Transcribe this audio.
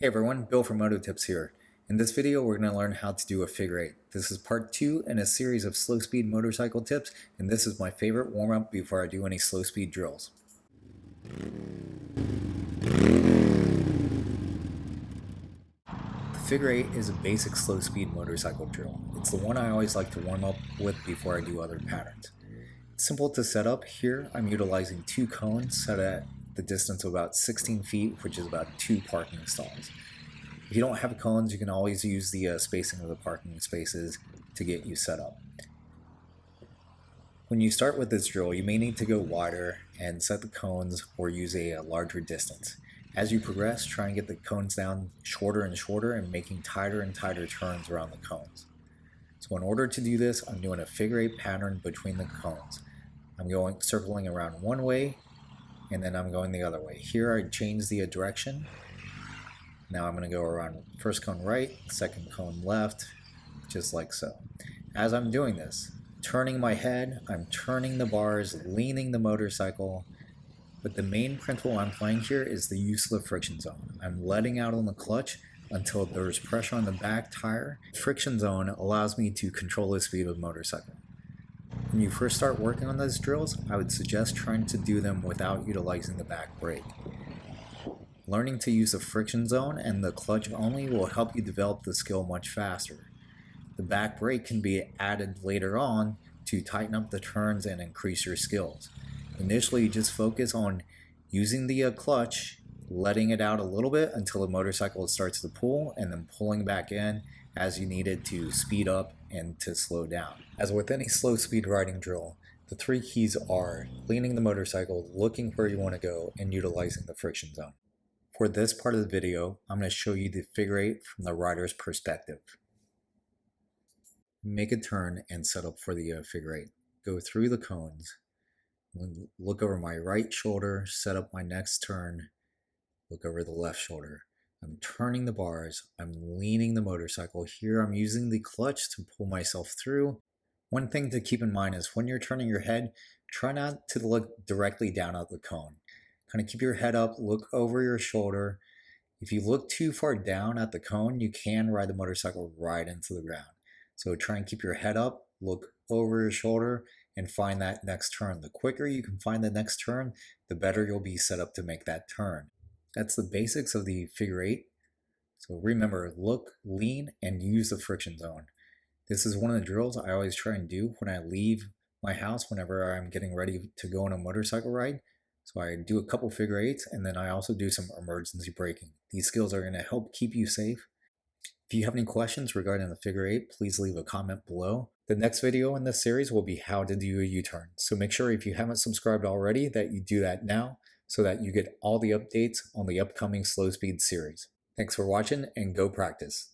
Hey everyone, Bill from MOTOTIPZ here. In this video, we're going to learn how to do a figure eight. This is part 2 in a series of slow speed motorcycle tips, and this is my favorite warm up before I do any slow speed drills. The figure eight is a basic slow speed motorcycle drill. It's the one I always like to warm up with before I do other patterns. It's simple to set up. Here I'm utilizing 2 cones set at the distance of about 16 feet, which is about 2 parking stalls. If you don't have cones, you can always use the spacing of the parking spaces to get you set up. When you start with this drill, you may need to go wider and set the cones or use a larger distance. As you progress, try and get the cones down shorter and shorter and making tighter and tighter turns around the cones. So in order to do this, I'm doing a figure eight pattern between the cones. I'm going circling around one way and then I'm going the other way. Here I change the direction. Now I'm going to go around first cone right, second cone left, just like so. As I'm doing this, turning my head, I'm turning the bars, leaning the motorcycle, but the main principle I'm playing here is the use of the friction zone. I'm letting out on the clutch until there's pressure on the back tire. Friction zone allows me to control the speed of the motorcycle. When you first start working on those drills, I would suggest trying to do them without utilizing the back brake. Learning to use the friction zone and the clutch only will help you develop the skill much faster. The back brake can be added later on to tighten up the turns and increase your skills. Initially, just focus on using the clutch, letting it out a little bit until the motorcycle starts to pull, and then pulling back in as you need it to speed up and to slow down. As with any slow speed riding drill, the 3 keys are leaning the motorcycle, looking where you want to go, and utilizing the friction zone. For this part of the video, I'm going to show you the figure eight from the rider's perspective. Make a turn and set up for the figure eight. Go through the cones, look over my right shoulder, set up my next turn, look over the left shoulder. I'm turning the bars, I'm leaning the motorcycle. Here I'm using the clutch to pull myself through. One thing to keep in mind is when you're turning your head, try not to look directly down at the cone. Kind of keep your head up, look over your shoulder. If you look too far down at the cone, you can ride the motorcycle right into the ground. So try and keep your head up, look over your shoulder, and find that next turn. The quicker you can find the next turn, the better you'll be set up to make that turn. That's the basics of the figure eight. So remember, look, lean, and use the friction zone. This is one of the drills I always try and do when I leave my house whenever I'm getting ready to go on a motorcycle ride. So I do a couple figure eights, and then I also do some emergency braking. These skills are going to help keep you safe. If you have any questions regarding the figure eight, please leave a comment below. The next video in this series will be how to do a U-turn. So make sure if you haven't subscribed already that you do that now so that you get all the updates on the upcoming slow speed series. Thanks for watching and go practice.